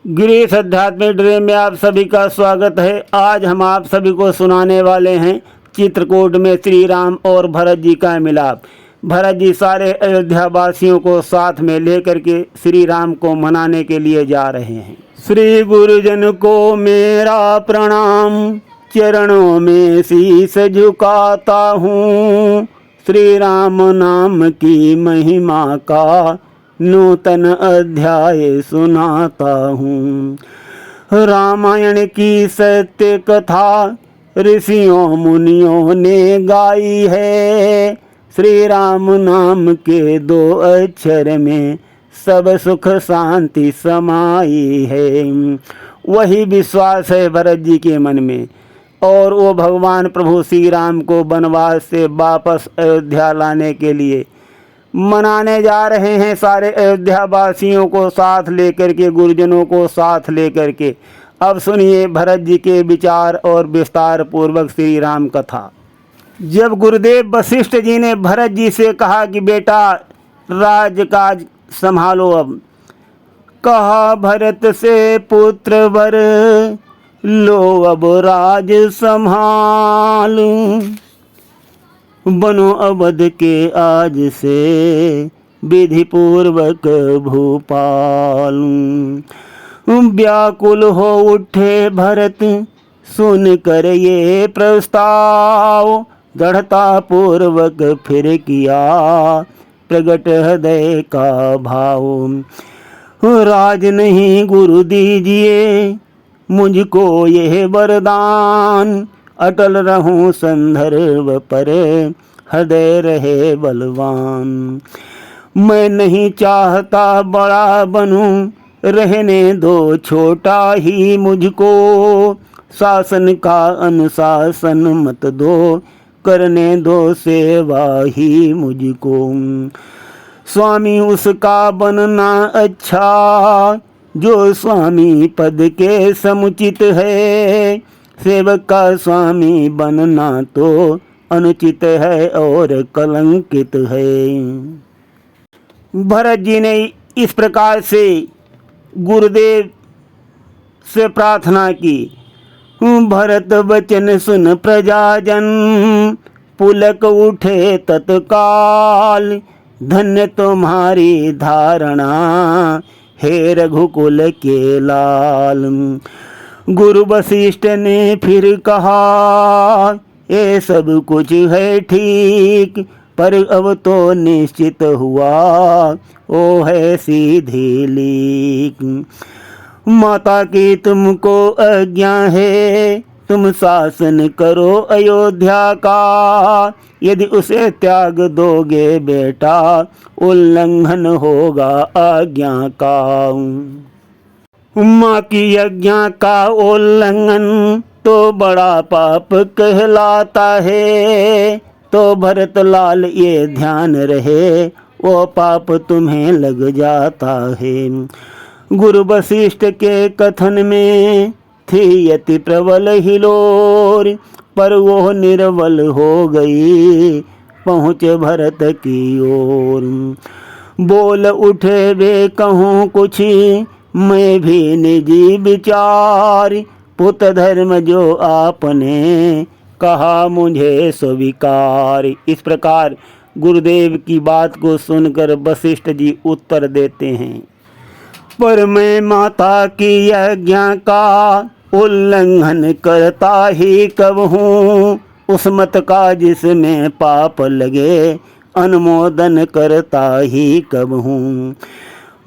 गिरीश आध्यात्मिक ड्रीम में आप सभी का स्वागत है। आज हम आप सभी को सुनाने वाले हैं चित्रकूट में श्री राम और भरत जी का मिलाप। भरत जी सारे अयोध्या वासियों को साथ में लेकर के श्री राम को मनाने के लिए जा रहे हैं। श्री गुरुजन को मेरा प्रणाम, चरणों में शीश झुकाता हूँ। श्री राम नाम की महिमा का नूतन अध्याय सुनाता हूँ। रामायण की सत्य कथा ऋषियों मुनियों ने गाई है। श्री राम नाम के 2 अक्षर में सब सुख शांति समाई है। वही विश्वास है भरत जी के मन में और वो भगवान प्रभु श्री राम को वनवास से वापस अयोध्या लाने के लिए मनाने जा रहे हैं। सारे अयोध्या वासियों को साथ लेकर के, गुरुजनों को साथ लेकर के। अब सुनिए भरत जी के विचार और विस्तार पूर्वक श्री राम कथा। जब गुरुदेव वशिष्ठ जी ने भरत जी से कहा कि बेटा राजकाज संभालो, अब कहा भरत से पुत्र वर लो अब राज संभाल। बनो अवध के आज से विधि पूर्वक भूपाल। व्याकुल हो उठे भरत सुन कर ये प्रस्ताव। दृढ़ता पूर्वक फिर किया प्रगट हृदय का भाव। राज नहीं गुरु दीजिए मुझको यह वरदान। अटल रहूं संदर्भ पर हृदय रहे बलवान। मैं नहीं चाहता बड़ा बनूं, रहने दो छोटा ही मुझको। शासन का अनुशासन मत दो, करने दो सेवा ही मुझको। स्वामी उसका बनना अच्छा जो स्वामी पद के समुचित है। सेवक का स्वामी बनना तो अनुचित है और कलंकित है। भरत जी ने इस प्रकार से गुरुदेव से प्रार्थना की। भरत वचन सुन प्रजाजन, पुलक उठे तत्काल। धन्य तुम्हारी धारणा हे रघुकुल के लाल। गुरु वशिष्ठ ने फिर कहा ये सब कुछ है ठीक, पर अब तो निश्चित हुआ वो है सीधी लीक। माता की तुमको आज्ञा है, तुम शासन करो अयोध्या का। यदि उसे त्याग दोगे बेटा उल्लंघन होगा आज्ञा का। माँ की आज्ञा का उल्लंघन तो बड़ा पाप कहलाता है। तो भरत लाल ये ध्यान रहे वो पाप तुम्हें लग जाता है। गुरु वशिष्ठ के कथन में थी अति प्रबल हिलोर, पर वो निर्बल हो गई पहुँच भरत की ओर। बोल उठे वे कहूँ कुछ मैं भी निजी विचार। पुत धर्म जो आपने कहा मुझे स्वीकार। इस प्रकार गुरुदेव की बात को सुनकर वशिष्ठ जी उत्तर देते हैं। पर मैं माता की आज्ञा का उल्लंघन करता ही कब हूँ। उस मत का जिसमें पाप लगे अनुमोदन करता ही कब हूँ।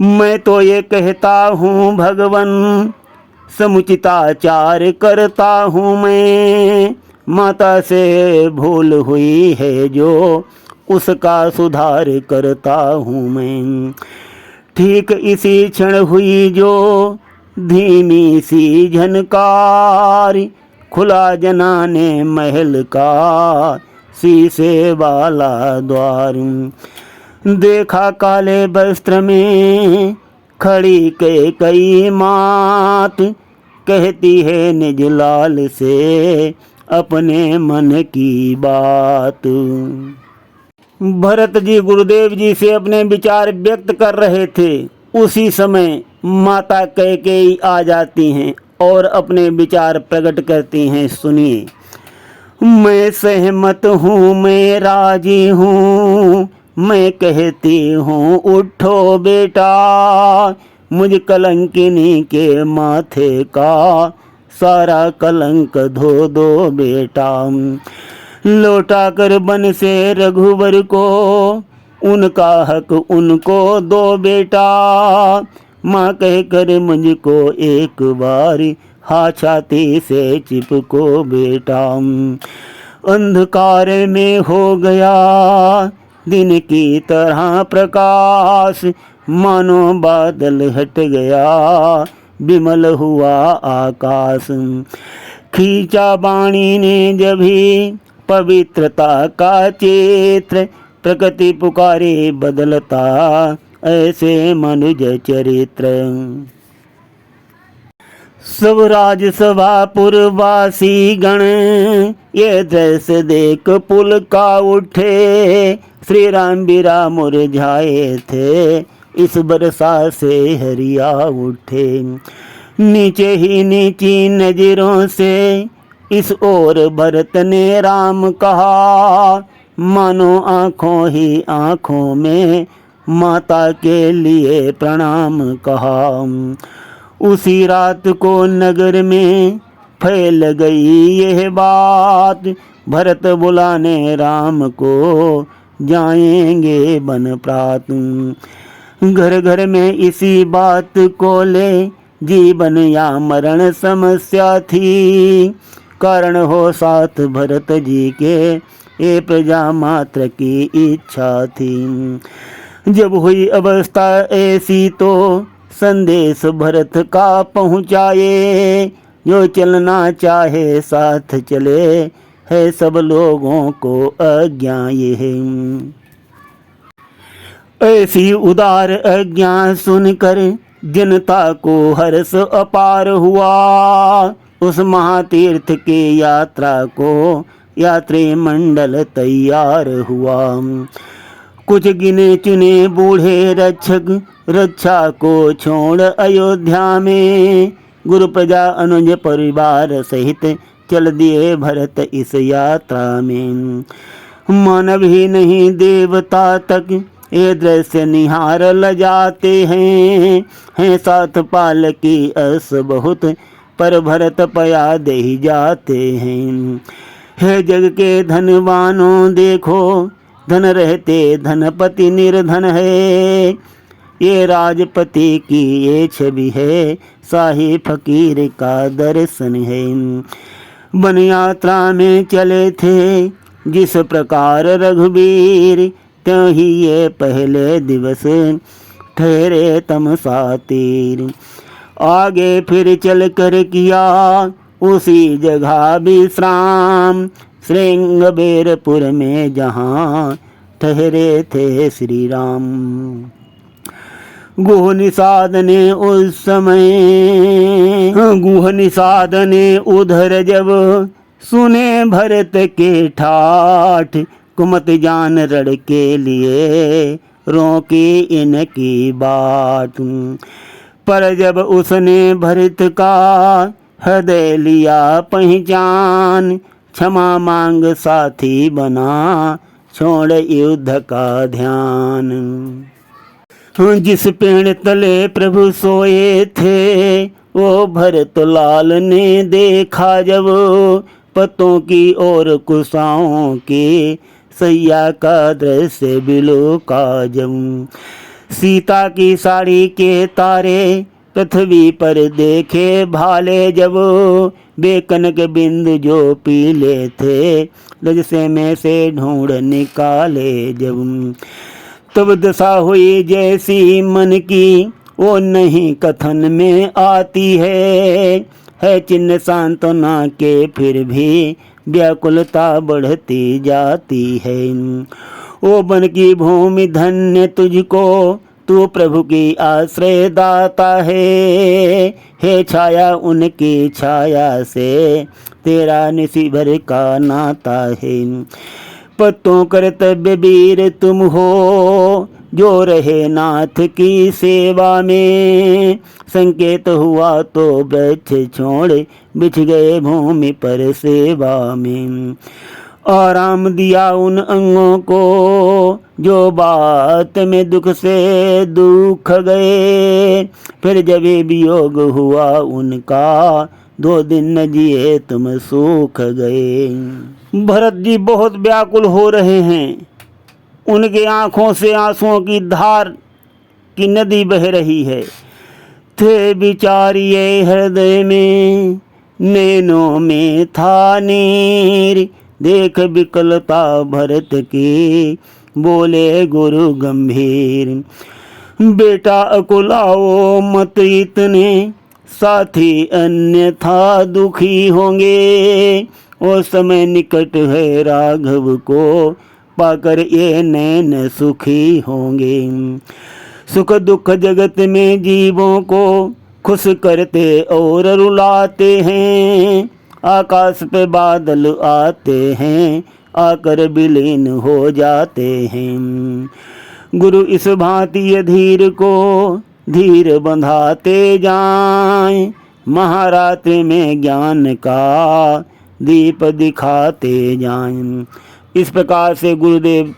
मैं तो ये कहता हूँ भगवन समुचिताचार करता हूँ मैं। माता से भूल हुई है जो उसका सुधार करता हूँ मैं। ठीक इसी क्षण हुई जो धीमी सी झनकार। खुला जनाने महल का शीशे वाला द्वार। देखा काले वस्त्र में खड़ी कई मात। कहती है निज लाल से अपने मन की बात। भरत जी गुरुदेव जी से अपने विचार व्यक्त कर रहे थे उसी समय माता कैकेयी आ जाती हैं और अपने विचार प्रकट करती हैं। सुनिए। मैं सहमत हूँ, मैं राजी हूँ, मैं कहती हूँ उठो बेटा, मुझ कलंकिनी के माथे का सारा कलंक धो दो बेटा। लौटा कर बन से रघुवर को, उनका हक उनको दो बेटा। माँ कह कर मुझको एक बार हा छाती से चिपको बेटा। अंधकार में हो गया दिन की तरह प्रकाश, मानो बादल हट गया विमल हुआ आकाश। खींचा वाणी ने जभी पवित्रता का चित्र, प्रकृति पुकारे बदलता ऐसे मनुज चरित्र। सब राजसभा पुरवासी गण ये दृश्य देख पुल का उठे। श्री राम बिरा मुरझाए थे, इस बरसा से हरिया उठे। नीचे ही नीची नजरों से इस ओर भरत ने राम कहा, मानो आँखों ही आँखों में माता के लिए प्रणाम कहा। उसी रात को नगर में फैल गई यह बात, भरत बुलाने राम को जाएंगे बन प्रात। घर घर में इसी बात को ले जीवन या मरण समस्या थी, कारण हो साथ भरत जी के ये प्रजा मात्र की इच्छा थी। जब हुई अवस्था ऐसी तो संदेश भरत का पहुँचाए, जो चलना चाहे साथ चले है सब लोगों को आज्ञा ये है। ऐसी उदार आज्ञा सुनकर जनता को हर्ष अपार हुआ। उस महातीर्थ की यात्रा को यात्री मंडल तैयार हुआ। कुछ गिने चुने बूढ़े रक्षक रक्षा को छोड़ अयोध्या में गुरु प्रजा अनुज परिवार सहित चल दिए भरत इस यात्रा में। मानव ही नहीं देवता तक ये दृश्य निहार ल जाते हैं साथ पाल की अस बहुत, पर भरत पया दे जाते हैं। है जग के धनवानों देखो, धन रहते धनपति निर्धन है। ये राजपति की ये छवि है, शाही फकीर का दर्शन है। वन यात्रा में चले थे जिस प्रकार रघुवीर, त्यों ही ये पहले दिवस ठहरे तमसा तीर। आगे फिर चल कर किया उसी जगह विश्राम, श्रृंगबेरपुर में जहाँ ठहरे थे श्री राम। गुह निषाद ने उस समय उधर जब सुने भरत के ठाठ, कुमत जान रण के लिए रोकी इनकी बात। पर जब उसने भरत का हृदय लिया पहचान, क्षमा मांग साथी बना छोड़ युद्ध का ध्यान। जिस पेड़ तले प्रभु सोए थे वो भरत लाल ने देखा जब, पत्तों की और कुशाओं की सैया का दृश्य बिलो का जब। सीता की साड़ी के तारे पृथ्वी पर देखे भाले जब, बेकनक बिंदु जो पीले थे रजसे में से ढूंढ निकाले जब। तब दशा हुई जैसी मन की वो नहीं कथन में आती है चिन्ह सांत्वना के फिर भी व्याकुलता बढ़ती जाती है। ओ बन की भूमि धन्य तुझको, तू प्रभु की आश्रय दाता है छाया उनकी छाया से तेरा निसी भर का नाता है। पत्तों कर्तव्य वीर तुम हो, जो रहे नाथ की सेवा में। संकेत हुआ तो वृक्ष छोड़े, बिछ गए भूमि पर सेवा में। आराम दिया उन अंगों को, जो बात में दुख से दुख गए। फिर जब वियोग हुआ उनका, 2 दिन न जिए तुम सूख गए। भरत जी बहुत व्याकुल हो रहे हैं। उनके आंखों से आंसुओं की धार की नदी बह रही है। थे विचार ये हृदय में, नैनों में था नीर। देख विकलता भरत की, बोले गुरु गंभीर। बेटा अकुलाओ मत इतने, साथी अन्यथा दुखी होंगे। वो समय निकट है राघव को, पाकर ये नैन सुखी होंगे। सुख दुख जगत में जीवों को, खुश करते और रुलाते हैं। आकाश पे बादल आते हैं, आकर विलीन हो जाते हैं। गुरु इस भांति धीर को, धीर बंधाते जाएं। महारात्रि में ज्ञान का दीप दिखाते जाएं। इस प्रकार से गुरुदेव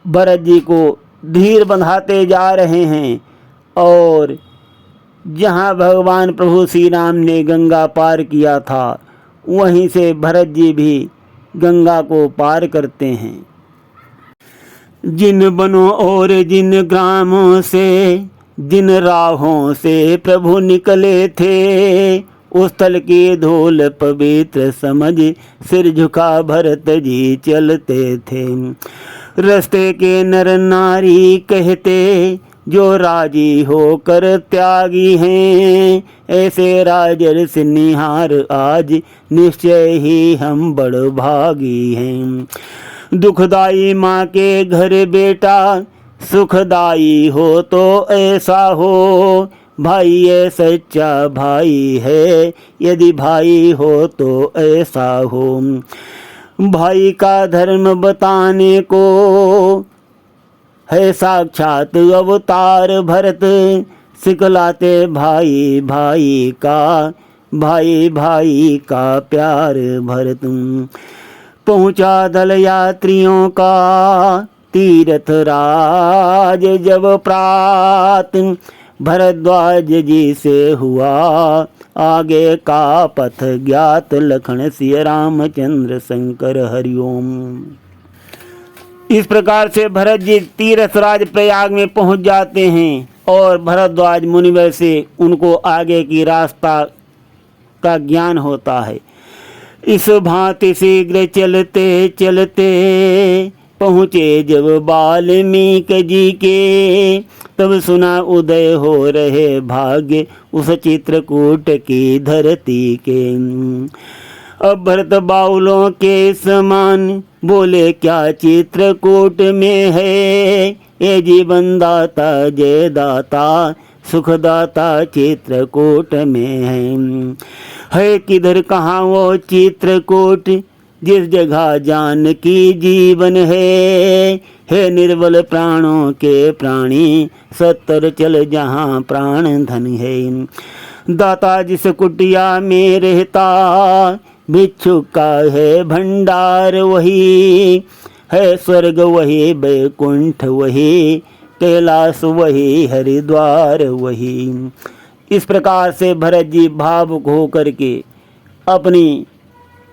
भरत जी को धीर बंधाते जा रहे हैं। और जहाँ भगवान प्रभु श्री राम ने गंगा पार किया था, वहीं से भरत जी भी गंगा को पार करते हैं। जिन बनों और जिन ग्रामों से, जिन राहों से प्रभु निकले थे, उस स्थल की धूल पवित्र समझ, सिर झुका भरत जी चलते थे। रस्ते के नर नारी कहते, जो राजी होकर त्यागी हैं। ऐसे राजर्ष निहार आज, निश्चय ही हम बड़ भागी हैं। दुखदाई माँ के घर बेटा, सुखदाई हो तो ऐसा हो। भाई ये सच्चा भाई है, यदि भाई हो तो ऐसा हो। भाई का धर्म बताने को, है साक्षात अवतार भरत। सिखलाते भाई भाई का, भाई भाई का प्यार भरत। पहुँचा दल यात्रियों का, तीर्थ राज जब प्रात। भरद्वाज जी से हुआ, आगे का पथ ज्ञात। लखन सिय रामचंद्र शंकर हरिओम। इस प्रकार से भरत जी तीर्थराज प्रयाग में पहुंच जाते हैं। और भरद्वाज मुनिवर से उनको आगे की रास्ता का ज्ञान होता है। इस भांति शीघ्र चलते चलते, पहुँचे जब वाल्मीकि जी के। तब सुना उदय हो रहे भाग्य, उस चित्रकूट की धरती के। अब भरत बाउलों के समान, बोले क्या चित्रकूट में है। ये जीवन दाता जय दाता, सुखदाता चित्रकूट में है किधर कहाँ वो चित्रकूट, जिस जगह जानकी जीवन है निर्बल प्राणों के प्राणी, सत्तर चल जहाँ प्राण धन है। दाता जिस कुटिया में रहता, भिक्षुक का है भंडार वही, है स्वर्ग वही बैकुंठ वही, कैलाश वही हरिद्वार वही। इस प्रकार से भरत जी भावुक होकर के अपनी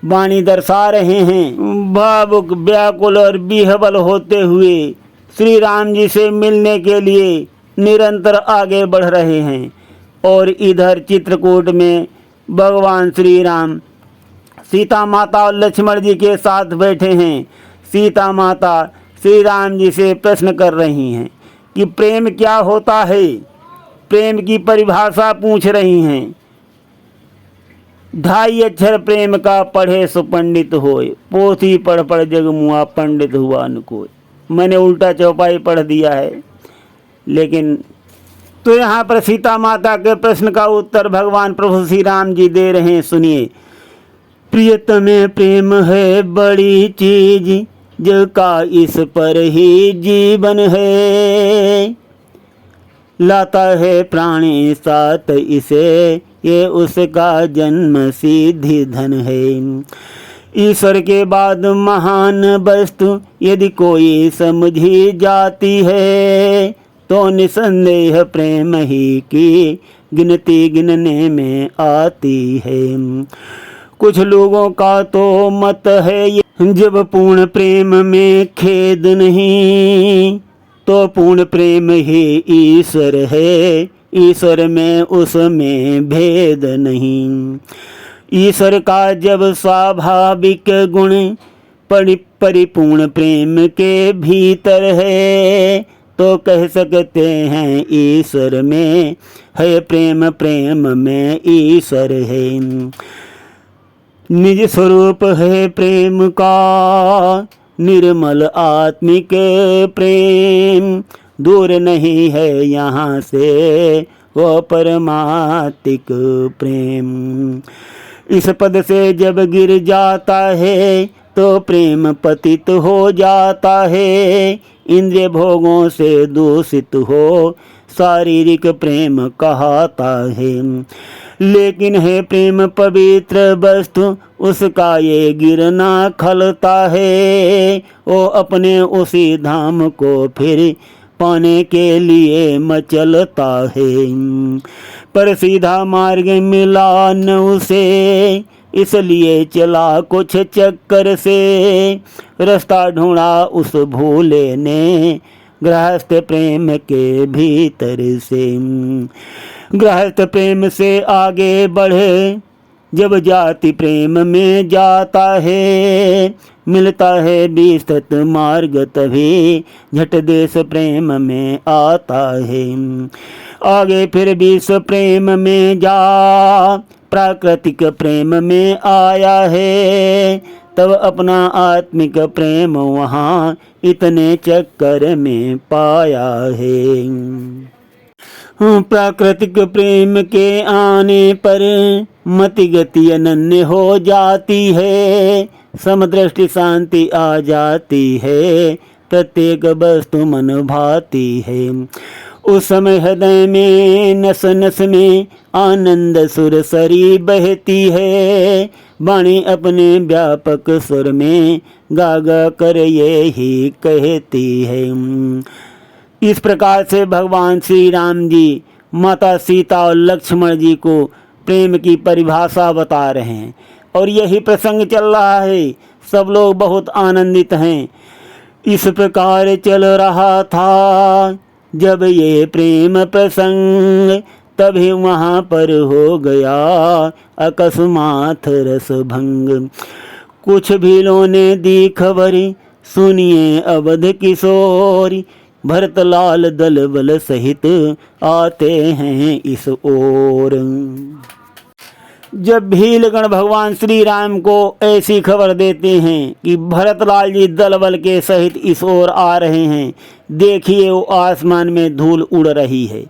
वाणी दर्शा रहे हैं। भावुक व्याकुल और विह्वल होते हुए श्री राम जी से मिलने के लिए निरंतर आगे बढ़ रहे हैं। और इधर चित्रकूट में भगवान श्री राम सीता माता और लक्ष्मण जी के साथ बैठे हैं। सीता माता श्री राम जी से प्रश्न कर रही हैं कि प्रेम क्या होता है, प्रेम की परिभाषा पूछ रही हैं। 2.5 अक्षर प्रेम का पढ़े सो पंडित होए, पोथी पढ़ पढ़ जग मुआ पंडित हुआ न कोई। मैंने उल्टा चौपाई पढ़ दिया है, लेकिन तो यहाँ पर सीता माता के प्रश्न का उत्तर भगवान प्रभु श्री राम जी दे रहे हैं। सुनिए। प्रियतमे प्रेम है बड़ी चीज, जग का इस पर ही जीवन है। लाता है प्राणी साथ इसे, ये उसका जन्म सिद्धि धन है। ईश्वर के बाद महान वस्तु यदि कोई समझी जाती है, तो निसंदेह प्रेम ही की गिनती गिनने में आती है। कुछ लोगों का तो मत है ये, जब पूर्ण प्रेम में खेद नहीं, तो पूर्ण प्रेम ही ईश्वर है, ईश्वर में उसमें भेद नहीं। ईश्वर का जब स्वाभाविक गुण परिपूर्ण प्रेम के भीतर है, तो कह सकते हैं ईश्वर में है प्रेम, प्रेम में ईश्वर है। निज स्वरूप है प्रेम का निर्मल आत्मिक प्रेम, दूर नहीं है यहाँ से वो परमात्मिक प्रेम। इस पद से जब गिर जाता है, तो प्रेम पतित हो जाता है। इंद्रिय भोगों से दूषित हो शारीरिक प्रेम कहता है। लेकिन है प्रेम पवित्र वस्तु, उसका ये गिरना खलता है। वो अपने उसी धाम को फिर पाने के लिए मचलता है। पर सीधा मार्ग मिला न उसे, इसलिए चला कुछ चक्कर से। रास्ता ढूंढा उस भूले ने, गृहस्थ प्रेम के भीतर से। गृहस्थ प्रेम से आगे बढ़े, जब जाति प्रेम में जाता है। मिलता है विस्तृत मार्ग, तभी झट देश प्रेम में आता है। आगे फिर विश्व प्रेम में जा, प्राकृतिक प्रेम में आया है। तब अपना आत्मिक प्रेम वहाँ इतने चक्कर में पाया है। प्राकृतिक प्रेम के आने पर मति गति अनन्य हो जाती है। समदृष्टि शांति आ जाती है, प्रत्येक वस्तु मन भाती है। उस समय हृदय में नस नस में आनंद सुरसरी बहती है। वाणी अपने व्यापक सुर में गा गा कर ये ही कहती है। इस प्रकार से भगवान श्री राम जी माता सीता और लक्ष्मण जी को प्रेम की परिभाषा बता रहे हैं, और यही प्रसंग चल रहा है। सब लोग बहुत आनंदित हैं। इस प्रकार चल रहा था जब ये प्रेम प्रसंग, तभी वहाँ पर हो गया अकस्मात रस भंग। कुछ भीलों ने दी खबर, सुनिए अवध किशोरी। भरतलाल दल बल सहित आते हैं इस ओर। जब भीलगण भगवान श्री राम को ऐसी खबर देते हैं कि भरतलाल जी दल बल के सहित इस ओर आ रहे हैं, देखिए वो आसमान में धूल उड़ रही है।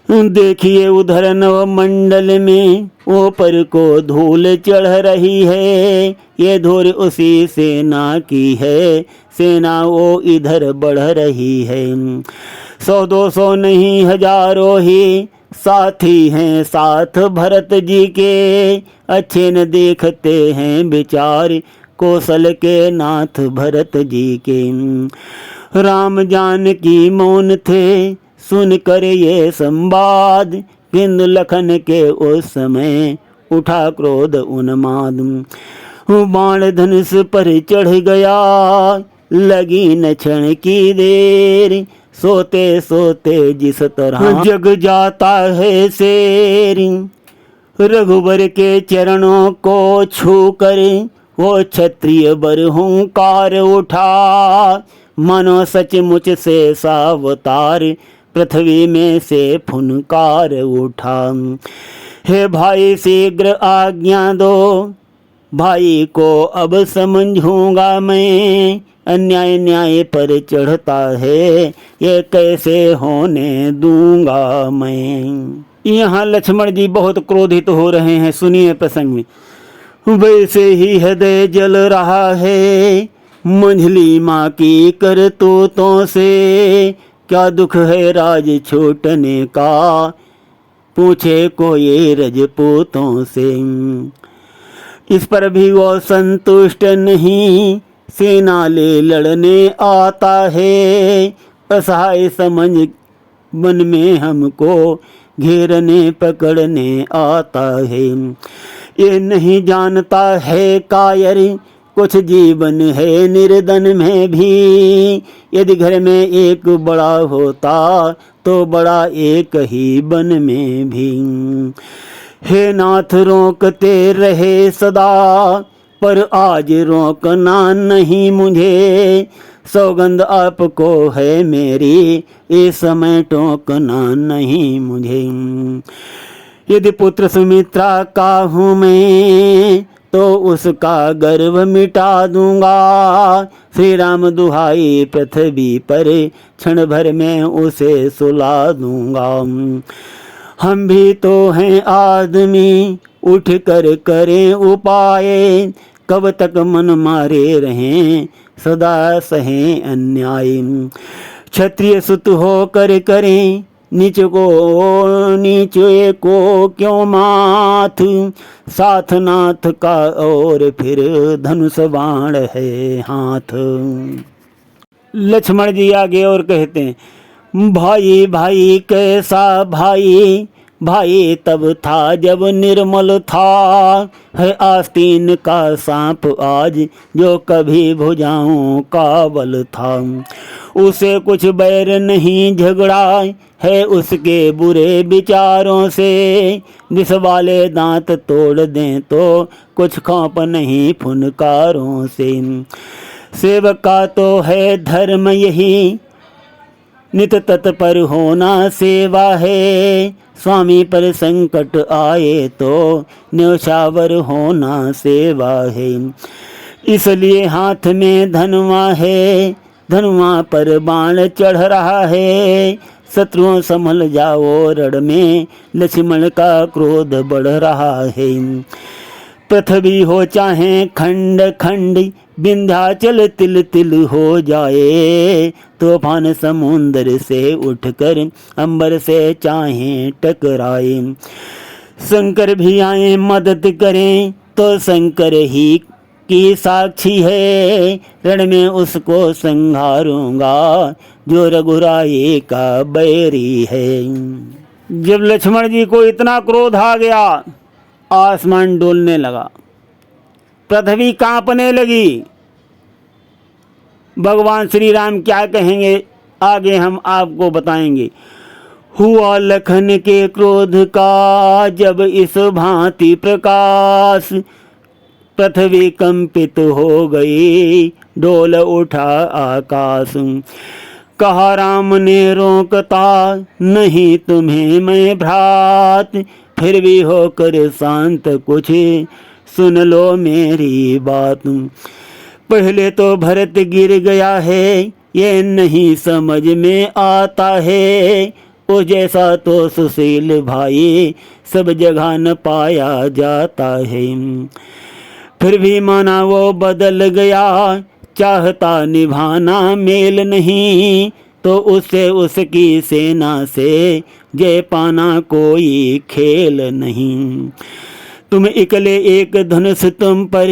देखिए उधर नवमंडल में ऊपर को धूल चढ़ रही है। ये धूल उसी सेना की है, सेना वो इधर बढ़ रही है। 100-200 नहीं हजारों ही साथी हैं साथ भरत जी के। अच्छे न देखते हैं विचार कौशल के नाथ भरत जी के। राम जानकी मौन थे सुन कर ये संवाद, किंतु लखन के उस समय उठा क्रोध उन्माद। बाण धनुष पर चढ़ गया, लगी न क्षण की देर। सोते सोते जिस तरह जग जाता है शेर। रघुबर के चरणों को छू कर वो क्षत्रिय बर हुंकार उठा। मानो सचमुच से सावतार पृथ्वी में से फुनकार उठा। हे भाई शीघ्र आज्ञा दो, भाई को अब समझूंगा मैं। अन्याय न्याय पर चढ़ता है, ये कैसे होने दूंगा मैं। यहाँ लक्ष्मण जी बहुत क्रोधित हो रहे हैं। सुनिए प्रसंग में। वैसे ही हृदय जल रहा है, मंझली माँ की करतूतों से, क्या दुख है राज छूटने का, पूछे कोई रजपूतों से। इस पर भी वो संतुष्ट नहीं, सेना ले लड़ने आता है, असहाय समझ मन में हमको घेरने पकड़ने आता है। ये नहीं जानता है कायर, कुछ जीवन है निर्धन में भी, यदि घर में एक बड़ा होता तो बड़ा एक ही बन में भी। हे नाथ रोकते रहे सदा, पर आज रोकना नहीं मुझे, सौगंध आपको है मेरी, इस समय टोकना नहीं मुझे। यदि पुत्र सुमित्रा का हूँ मैं, तो उसका गर्व मिटा दूंगा, श्री राम दुहाई पृथ्वी पर, क्षण भर में उसे सुला दूंगा। हम भी तो हैं आदमी, उठ कर करें उपाय, कब तक मन मारे रहें, सदा सहें अन्याय। क्षत्रिय सुत होकर करें नीच को, नीचे को क्यों माथ, साथ नाथ का और फिर धनुष बाण है हाथ। लक्ष्मण जी आगे और कहते हैं, भाई भाई कैसा भाई, भाई तब था जब निर्मल था, है आस्तीन का सांप आज जो कभी भुजाओं का बल था। उसे कुछ बैर नहीं झगड़ा है उसके बुरे विचारों से, विष वाले दांत तोड़ दें तो कुछ खौफ नहीं फुनकारों से। सेवक का तो है धर्म यही, नित तत्पर होना सेवा है, स्वामी पर संकट आए तो न्यौछावर होना सेवा है। इसलिए हाथ में धनुआ है, धनुआ पर बाण चढ़ रहा है, शत्रुओं संभल जाओ रण में, लक्ष्मण का क्रोध बढ़ रहा है। पृथ्वी हो चाहे खंड खंड, विंध्याचल तिल तिल हो जाए, तूफान समुद्र से उठकर अंबर से चाहे टकराए। शंकर भी आए मदद करें तो शंकर ही की साक्षी है, रण में उसको संहारूंगा जो रघुराई का बैरी है। जब लक्ष्मण जी को इतना क्रोध आ गया, आसमान डोलने लगा, पृथ्वी कांपने लगी। भगवान श्री राम क्या कहेंगे आगे हम आपको बताएंगे। हुआ लखन के क्रोध का जब इस भांति प्रकाश, पृथ्वी कंपित हो गई डोल उठा आकाश। कहा राम ने रोकता नहीं तुम्हें मैं भ्रात, फिर भी होकर शांत कुछ सुन लो मेरी बात। पहले तो भरत गिर गया है ये नहीं समझ में आता है, ओ जैसा तो सुशील भाई सब जगह न पाया जाता है। फिर भी माना वो बदल गया, चाहता निभाना मेल नहीं, तो उससे उसकी सेना से जय पाना कोई खेल नहीं। तुम इकले एक धनुष तुम पर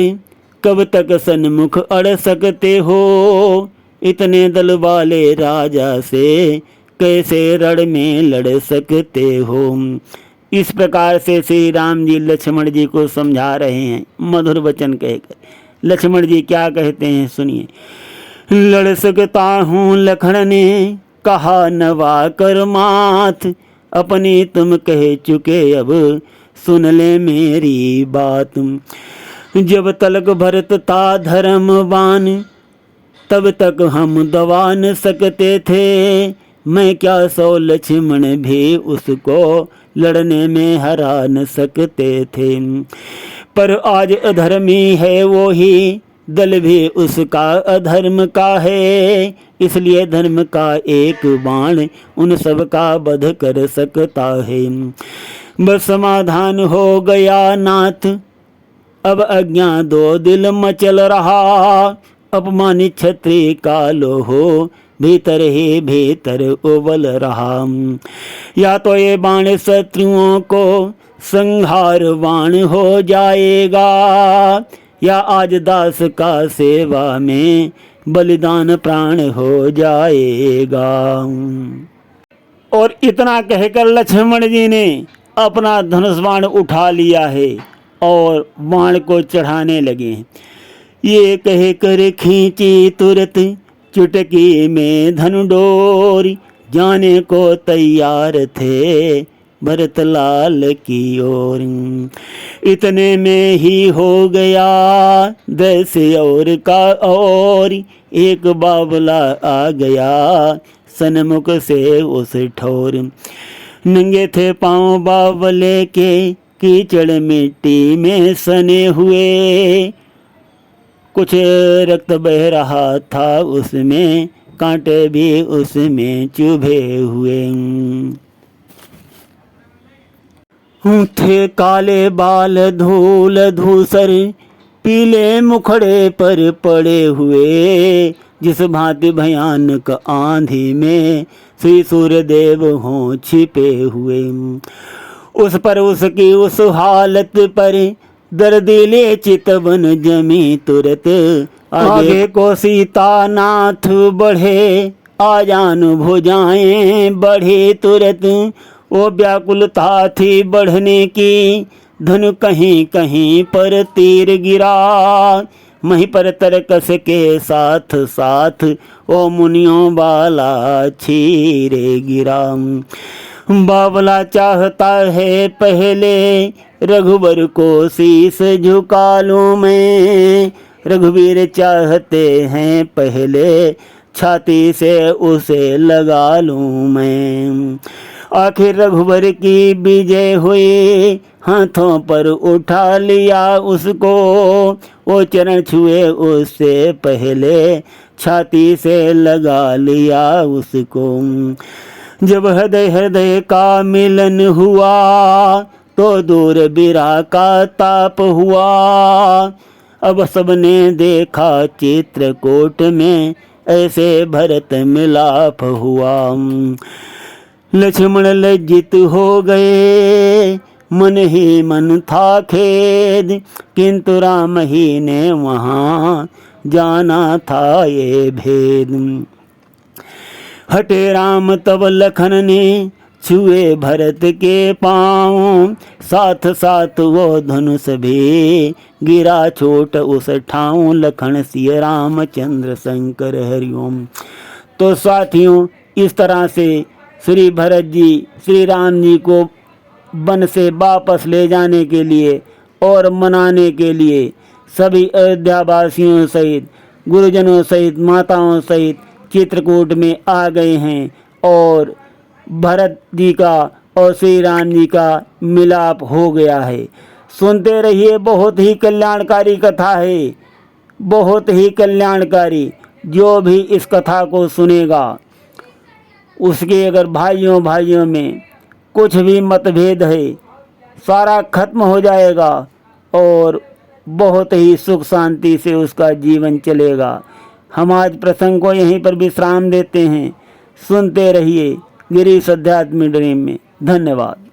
कब तक सन्मुख अड़ सकते हो, इतने दल वाले राजा से कैसे रण में लड़ सकते हो। इस प्रकार से श्री राम जी लक्ष्मण जी को समझा रहे हैं मधुर वचन कहकर। लक्ष्मण जी क्या कहते हैं सुनिए। लड़ सकता हूँ लखन ने कहा नवा कर माथ, अपनी तुम कह चुके अब सुन ले मेरी बात। जब तलक भरत था धर्मवान तब तक हम दबा न सकते थे, मैं क्या सौ लक्ष्मण भी उसको लड़ने में हरा न सकते थे। पर आज अधर्मी है वो ही, दल भी उसका अधर्म का है, इसलिए धर्म का एक बाण उन सब का वध कर सकता है। बस समाधान हो गया नाथ, अब अज्ञा दो दिल मचल रहा, अपमानित क्षत्रिय कालो हो, भीतर ही भीतर उबल रहा। या तो ये बाण शत्रुओं को संहार बाण हो जाएगा, या आज दास का सेवा में बलिदान प्राण हो जाएगा। और इतना कहकर लक्ष्मण जी ने अपना धनुष बाण उठा लिया है और बाण को चढ़ाने लगे। ये कह कर खींची तुरत चुटकी में धनुडोरी, जाने को तैयार थे भरत लाल की ओर। इतने में ही हो गया 10 और का और, एक बावला आ गया सन्मुख से उस ठोर। नंगे थे पांव बावले के, कीचड़ मिट्टी में सने हुए, कुछ रक्त बह रहा था उसमें, कांटे भी उसमें चुभे हुए। थे काले बाल धूल धूसर, पीले मुखड़े पर पड़े हुए, जिस भांति भयानक आंधी में श्री सूर्यदेव हों छिपे हुए। उस पर उसकी उस हालत पर दर्दिले चितवन जमी तुरत, आगे को सीता नाथ बढ़े, आजान भुजाएं बढ़े तुरत। वो व्याकुलता थी बढ़ने की, धनु कहीं कहीं पर तीर गिरा, वहीं पर तरकस के साथ साथ ओ मुनियों वाला छीरे गिरा। बावला चाहता है पहले रघुवर को शीस झुका लूं मैं, रघुवीर चाहते हैं पहले छाती से उसे लगा लूं मैं। आखिर रघुवर की विजय हुई, हाथों पर उठा लिया उसको, वो चरण छुए उससे पहले छाती से लगा लिया उसको। जब हृदय हृदय का मिलन हुआ, तो दूर बिरह का ताप हुआ। अब सबने देखा चित्रकूट में, ऐसे भरत मिलाप हुआ। लक्ष्मण लज्जित हो गए, मन ही मन था खेद, किंतु राम ही ने वहाँ जाना था ये भेद। हटे राम तब लखन ने छुए भरत के पाँव, साथ साथ वो धनुष भी गिरा छोट उस ठाऊं। लखन सिय रामचंद्र शंकर हरिओम। तो साथियों, इस तरह से श्री भरत जी श्री राम जी को वन से वापस ले जाने के लिए और मनाने के लिए सभी अयोध्या वासियों सहित, गुरुजनों सहित, माताओं सहित चित्रकूट में आ गए हैं और भरत जी का और श्री राम जी का मिलाप हो गया है। सुनते रहिए, बहुत ही कल्याणकारी कथा है, बहुत ही कल्याणकारी। जो भी इस कथा को सुनेगा उसके अगर भाइयों में कुछ भी मतभेद है, सारा खत्म हो जाएगा और बहुत ही सुख शांति से उसका जीवन चलेगा। हम आज प्रसंग को यहीं पर विश्राम देते हैं। सुनते रहिए गिरीश अध्यात्म ड्रीम में। धन्यवाद।